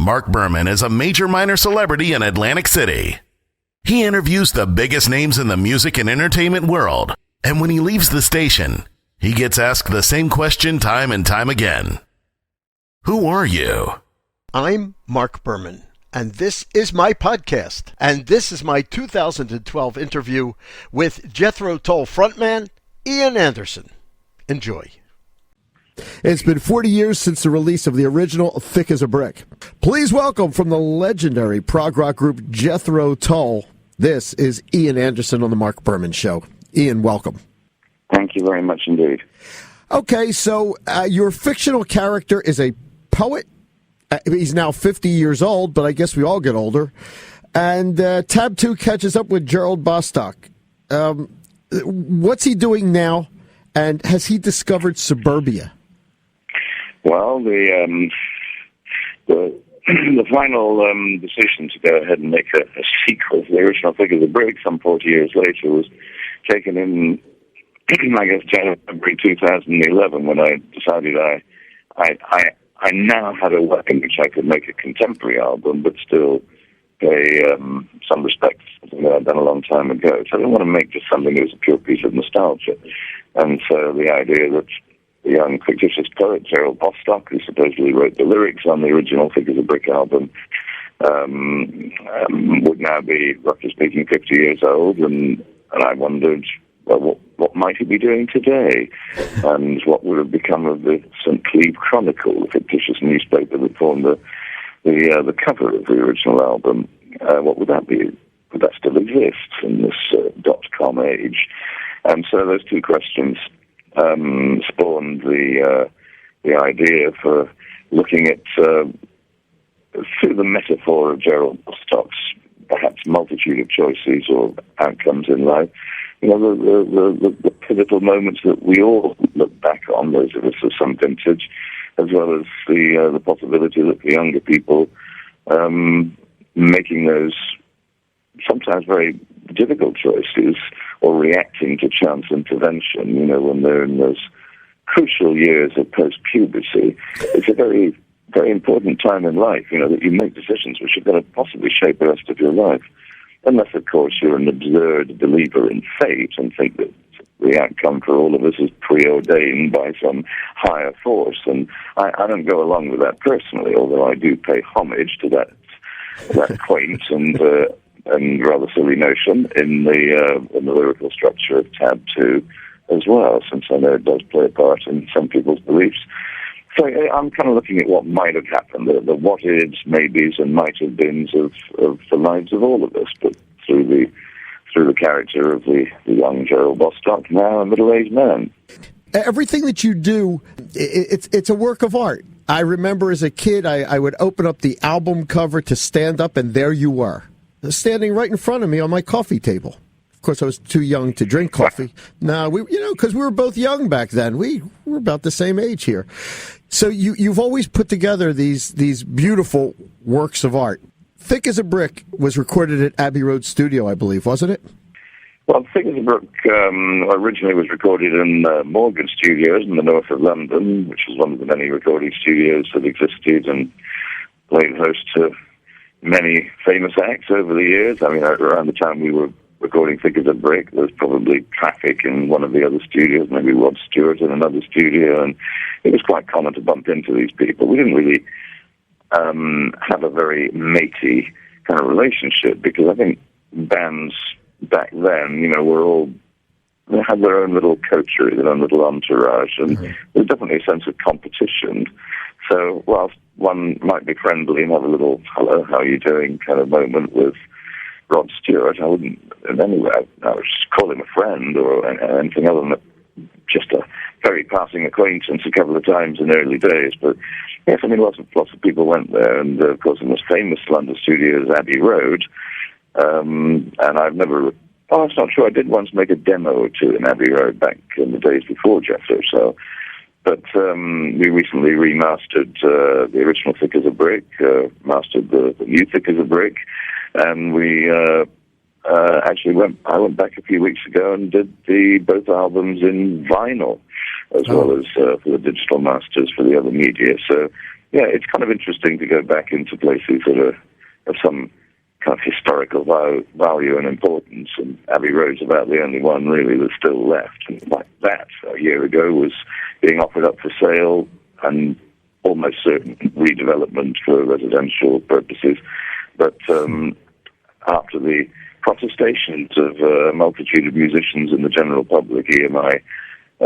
Marc Berman is a major minor celebrity in Atlantic City. He interviews the biggest names in the music and entertainment world, and when he leaves the station, he gets asked the same question time and time again. Who are you? I'm Marc Berman, and this is my podcast, and this is my 2012 interview with Jethro Tull frontman Ian Anderson. Enjoy. It's been 40 years since the release of the original Thick as a Brick. Please welcome from the legendary prog rock group Jethro Tull. This is Ian Anderson on the Marc Berman Show. Ian, welcome. Thank you very much indeed. Okay, so your fictional character is a poet. He's now 50 years old, but I guess we all get older. And Tab 2 catches up with Gerald Bostock. What's he doing now, and has he discovered suburbia? Well, the final decision to go ahead and make a sequel to the original Thick as a Brick some 40 years later was taken in, I guess, January 2011, when I decided I now had a way in which I could make a contemporary album, but still pay some respect to something that I'd done a long time ago. So I didn't want to make just something that was a pure piece of nostalgia. And so the idea that the young fictitious poet Gerald Bostock, who supposedly wrote the lyrics on the original Thick as a Brick album, would now be, roughly speaking, 50 years old, and I wondered, well, what might he be doing today? And what would have become of the St. Cleeve Chronicle, the fictitious newspaper that formed the cover of the original album? What would that be? Would that still exist in this .com age? And so those two questions spawned the idea for looking at, through the metaphor of Gerald Bostock's perhaps multitude of choices or outcomes in life, you know, the pivotal moments that we all look back on, those of us of some vintage, as well as the possibility that the younger people making those sometimes very difficult choices or reacting to chance intervention, you know, when they're in those crucial years of post-puberty. It's a very, very important time in life, you know, that you make decisions which are going to possibly shape the rest of your life. Unless, of course, you're an absurd believer in fate and think that the outcome for all of us is preordained by some higher force. And I don't go along with that personally, although I do pay homage to that quaint and rather silly notion in the lyrical structure of Tab 2 as well, since I know it does play a part in some people's beliefs. So I'm kind of looking at what might have happened, the what-ifs, maybes, and might-have-beens of the lives of all of us, but through the character of the young Gerald Bostock, now a middle-aged man. Everything that you do, it's a work of art. I remember as a kid, I would open up the album cover to stand up, and there you were, standing right in front of me on my coffee table. Of course, I was too young to drink coffee. No, because we were both young back then. We were about the same age here. So you've always put together these beautiful works of art. Thick as a Brick was recorded at Abbey Road Studio, I believe, wasn't it? Well, Thick as a Brick originally was recorded in Morgan Studios in the north of London, which was one of the many recording studios that existed and played host to many famous acts over the years. I mean, around the time we were recording Thick as a Brick, there was probably traffic in one of the other studios, maybe Rod Stewart in another studio, and it was quite common to bump into these people. We didn't really have a very matey kind of relationship, because I think bands back then, you know, they had their own little coterie, their own little entourage, and there was definitely a sense of competition. So whilst one might be friendly and have a little hello, how are you doing kind of moment with Rod Stewart, I wouldn't in any way, I would just call him a friend or anything other than just a very passing acquaintance a couple of times in early days. But yes, I mean, lots of people went there, and of course the most famous London studio is Abbey Road, and I've never, it's not true, I did once make a demo or two in Abbey Road back in the days before Jethro, so. But we recently remastered the original Thick as a Brick, mastered the new Thick as a Brick, and we I went back a few weeks ago and did both albums in vinyl, as well as for the digital masters for the other media. So yeah, it's kind of interesting to go back into places that are of some kind of historical value and importance, and Abbey Road's about the only one really that's still left. And like that, a year ago, was being offered up for sale and almost certain redevelopment for residential purposes. But after the protestations of a multitude of musicians and the general public, EMI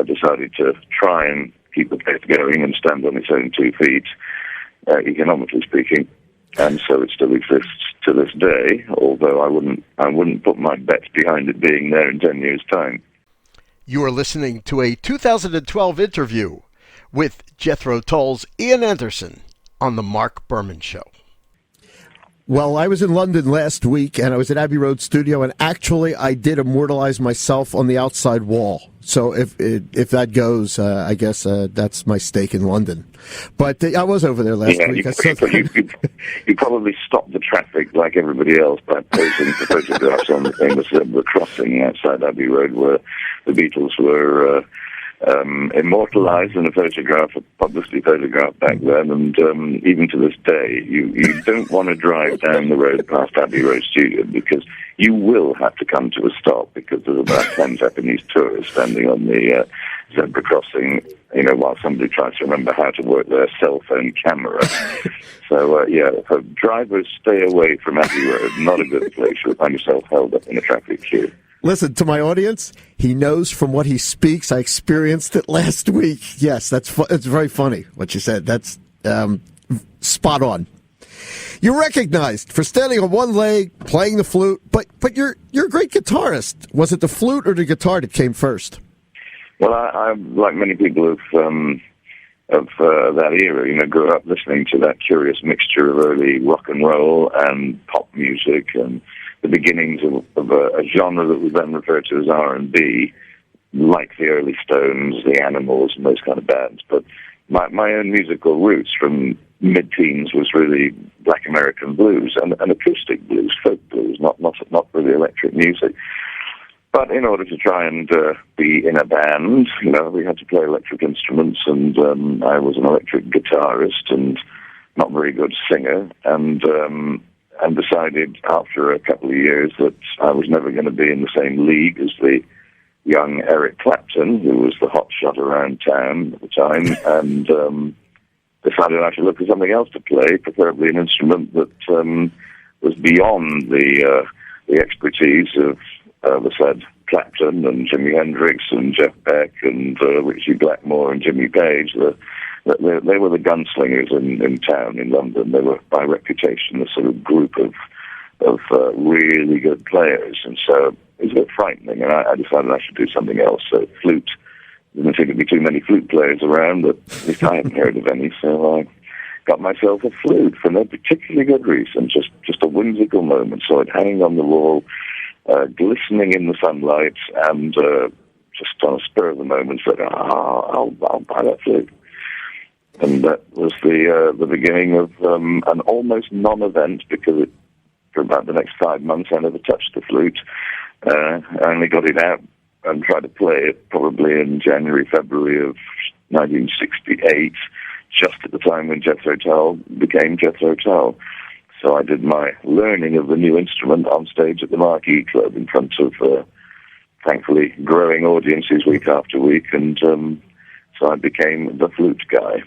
decided to try and keep the place going and stand on its own 2 feet, economically speaking. And so it still exists to this day, although I wouldn't put my bets behind it being there in 10 years' time. You are listening to a 2012 interview with Jethro Tull's Ian Anderson on The Marc Berman Show. Well, I was in London last week, and I was at Abbey Road Studio, and actually I did immortalize myself on the outside wall. So if that goes, I guess that's my stake in London. But I was over there last week. You probably stopped the traffic like everybody else by posing the photographs on the famous zebra crossing outside Abbey Road, where the Beatles were immortalized in a photograph, a publicly photographed back then, and even to this day, you don't want to drive down the road past Abbey Road Studio, because you will have to come to a stop, because there's about 10 Japanese tourists standing on the zebra crossing, while somebody tries to remember how to work their cell phone camera. So, so drivers, stay away from Abbey Road. Not a good place. You'll find yourself held up in a traffic queue. Listen, to my audience, he knows from what he speaks. I experienced it last week. Yes, it's very funny what you said. That's spot on. You're recognized for standing on one leg, playing the flute, but you're a great guitarist. Was it the flute or the guitar that came first? Well, I like many people of that era, grew up listening to that curious mixture of early rock and roll and pop music, and the beginnings of a genre that was then referred to as R&B, like the early Stones, the Animals, and those kind of bands. But my own musical roots from mid-teens was really black American blues and acoustic blues, folk blues, not really electric music. But in order to try and be in a band, we had to play electric instruments, and I was an electric guitarist and not very good singer, and decided after a couple of years that I was never going to be in the same league as the young Eric Clapton, who was the hotshot around town at the time, and decided I should look for something else to play, preferably an instrument that was beyond the expertise of the said Clapton and Jimi Hendrix and Jeff Beck and Ritchie Blackmore and Jimmy Page. They were the gunslingers in town in London. They were, by reputation, a sort of group of really good players, and so it was a bit frightening, and I decided I should do something else. So flute, there didn't seem to be too many flute players around, but at least I hadn't heard of any, so I got myself a flute for no particularly good reason, just a whimsical moment. Saw it hanging on the wall, glistening in the sunlight, and just on a spur of the moment said, I'll buy that flute. And that was the beginning of an almost non-event, because for about the next 5 months I never touched the flute. I only got it out and tried to play it probably in January, February of 1968, just at the time when Jethro Tull became Jethro Tull. So I did my learning of the new instrument on stage at the Marquee Club in front of, thankfully, growing audiences week after week, and so I became the flute guy.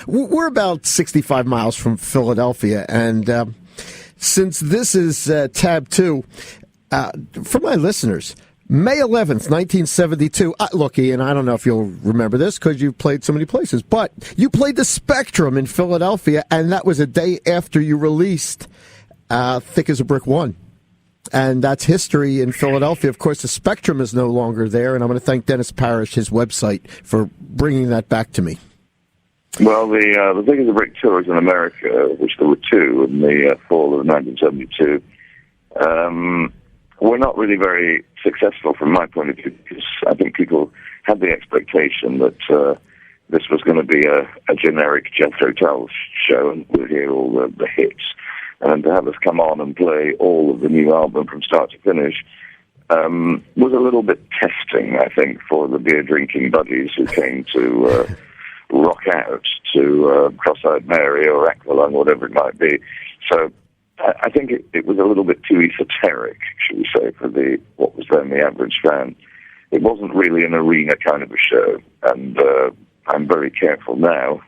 We're about 65 miles from Philadelphia, and since this is tab 2, for my listeners, May 11th, 1972, look, Ian, I don't know if you'll remember this because you've played so many places, but you played the Spectrum in Philadelphia, and that was a day after you released Thick as a Brick 1. And that's history in Philadelphia. Of course, the Spectrum is no longer there, and I'm going to thank Dennis Parrish, his website, for bringing that back to me. Well, the Thick as a Brick tours in America, which there were 2 in the fall of 1972, were not really very successful from my point of view, because I think people had the expectation that this was going to be a generic Jethro Tull show, and we'd hear all the hits. And to have us come on and play all of the new album from start to finish was a little bit testing, I think, for the beer-drinking buddies who came to rock out to Cross-Eyed Mary or Aqualung, whatever it might be. So I think it was a little bit too esoteric, should we say, for what was then the average fan. It wasn't really an arena kind of a show, and I'm very careful now,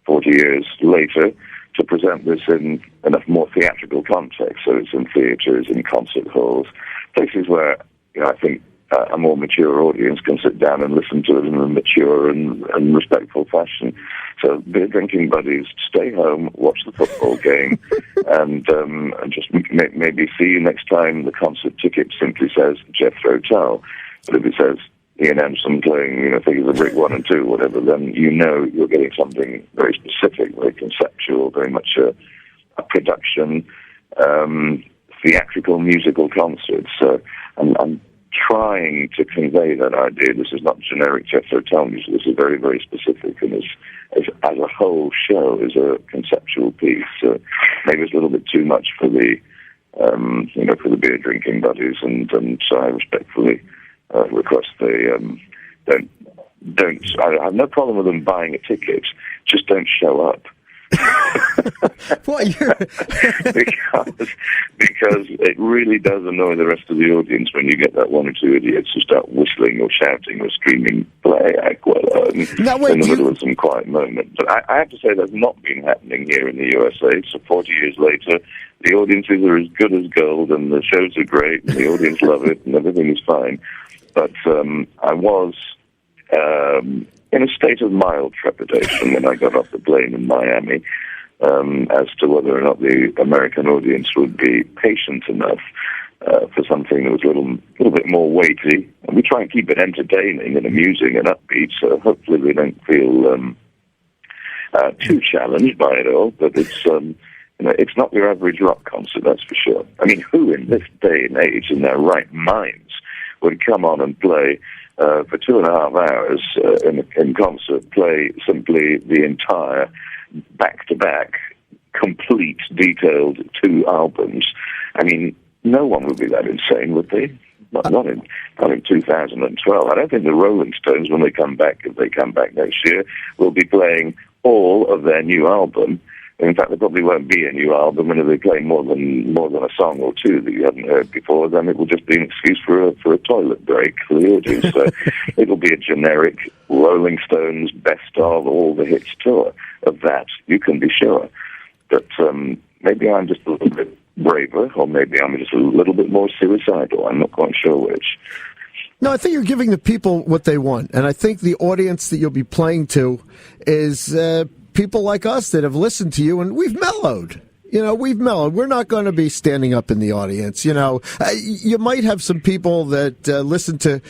40 years later, to present this in a more theatrical context. So it's in theatres, in concert halls, places where I think a more mature audience can sit down and listen to it in a mature and respectful fashion. So beer drinking buddies, stay home, watch the football game, and just maybe see you next time the concert ticket simply says Jethro Tull. But if it says Ian Anderson playing, Figures of Brick 1 and 2, whatever, then you're getting something very specific, very conceptual, very much a production, theatrical musical concert. So I'm trying to convey that idea. This is not generic Jethro Tull music. This is very, very specific, and as a whole show is a conceptual piece. Maybe it's a little bit too much for the for the beer drinking buddies, and so I respectfully request they don't. I have no problem with them buying a ticket. Just don't show up. Well, because it really does annoy the rest of the audience when you get that one or two idiots who start whistling or shouting or screaming "Play Aquila" in the middle of some quiet moment. But I have to say that's not been happening here in the USA. So 40 years later, the audiences are as good as gold, and the shows are great, and the audience love it, and everything is fine. But I was in a state of mild trepidation when I got off the plane in Miami as to whether or not the American audience would be patient enough for something that was a little bit more weighty. And we try and keep it entertaining and amusing and upbeat, so hopefully they don't feel too challenged by it all. But it's not your average rock concert, that's for sure. I mean, who in this day and age in their right minds would come on and play for 2.5 hours in concert, play simply the entire back-to-back, complete, detailed 2 albums? I mean, no one would be that insane, would they? Not in 2012. I don't think the Rolling Stones, when they come back, if they come back next year, will be playing all of their new album. In fact, there probably won't be a new album, and if they play more than a song or two that you haven't heard before, then it will just be an excuse for a toilet break for the audience. So it'll be a generic Rolling Stones best of all the hits tour of that. You can be sure. But maybe I'm just a little bit braver, or maybe I'm just a little bit more suicidal. I'm not quite sure which. No, I think you're giving the people what they want, and I think the audience that you'll be playing to is people like us that have listened to you, and we've mellowed. We've mellowed. We're not going to be standing up in the audience. You might have some people that listen to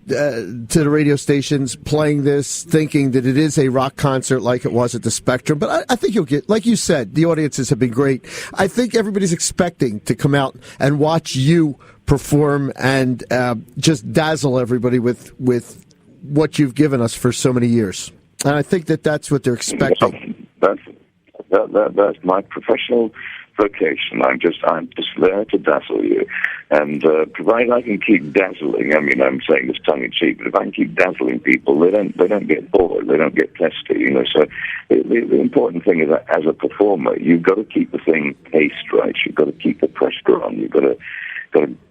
the radio stations playing this, thinking that it is a rock concert like it was at the Spectrum. But I think you'll get, like you said, the audiences have been great. I think everybody's expecting to come out and watch you perform and just dazzle everybody with what you've given us for so many years. And I think that's what they're expecting. That's my professional vocation. I'm just there to dazzle you, and provided I can keep dazzling. I mean, I'm saying this tongue in cheek, but if I can keep dazzling people, they don't get bored, they don't get testy. So the important thing is that as a performer, you've got to keep the thing paced right. You've got to keep the pressure on. You've got to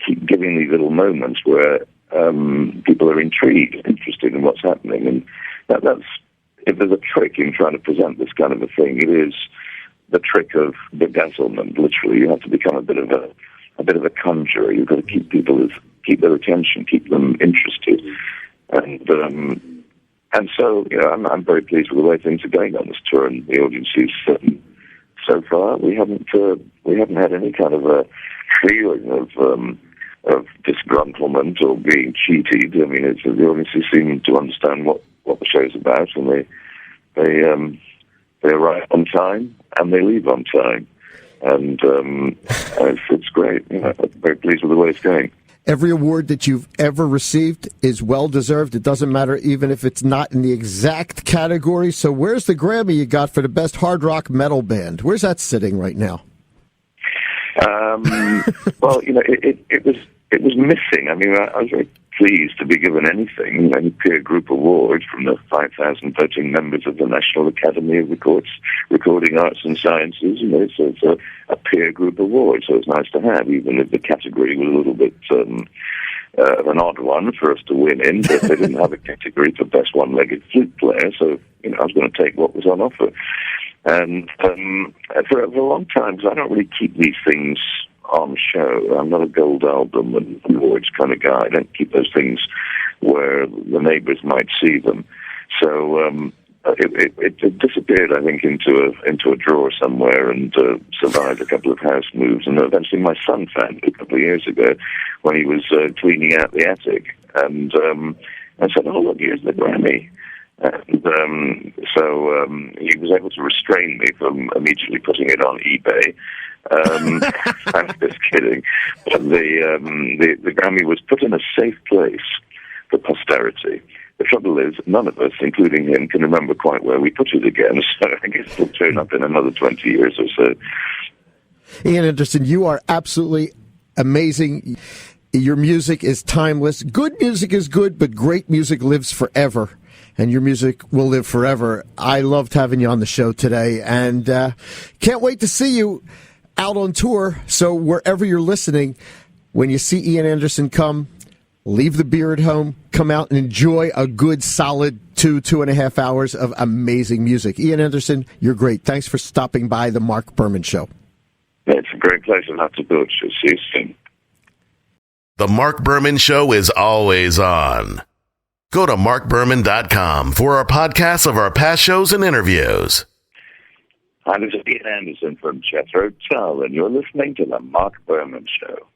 keep giving these little moments where people are intrigued, interested in what's happening, and that's. If there's a trick in trying to present this kind of a thing, it is the trick of bedazzlement. Literally, you have to become a bit of a conjurer. You've got to keep their attention, keep them interested, and so I'm very pleased with the way things are going on this tour, and the audiences so far we haven't had any kind of a feeling of disgruntlement or being cheated. I mean, the audiences seem to understand what the show's about, and they arrive on time and they leave on time, and it's great. I'm very pleased with the way it's going. Every award that you've ever received is well deserved. It doesn't matter even if it's not in the exact category. So where's the Grammy you got for the best hard rock metal band? Where's that sitting right now? Well, it was missing. I mean, I was very pleased to be given any peer group award from the 5,000 voting members of the National Academy of Recording Arts and Sciences. So it's a peer group award, so it's nice to have, even if the category was a little bit an odd one for us to win in, but they didn't have a category for best one-legged flute player, so I was going to take what was on offer. And for a long time, because I don't really keep these things on show. I'm not a gold album and awards kind of guy. I don't keep those things where the neighbors might see them. So it disappeared, I think, into a drawer somewhere and survived a couple of house moves. And eventually my son found it a couple of years ago when he was cleaning out the attic. And I said, "Oh, look, here's the Grammy." And so he was able to restrain me from immediately putting it on eBay. I'm just kidding. But the Grammy was put in a safe place for posterity. The trouble is, none of us, including him, can remember quite where we put it again, so I guess it'll turn up in another 20 years or so. Ian Anderson, you are absolutely amazing. Your music is timeless. Good music is good, but great music lives forever, and your music will live forever. I loved having you on the show today, and can't wait to see you out on tour. So wherever you're listening, when you see Ian Anderson come, leave the beer at home, come out and enjoy a good, solid 2.5 hours of amazing music. Ian Anderson, you're great. Thanks for stopping by the Marc Berman Show. It's a great pleasure not to do it. See you soon. The Marc Berman Show is always on. Go to marcberman.com for our podcasts of our past shows and interviews. Hi, this is Ian Anderson from Jethro, Tull, and you're listening to The Marc Berman Show.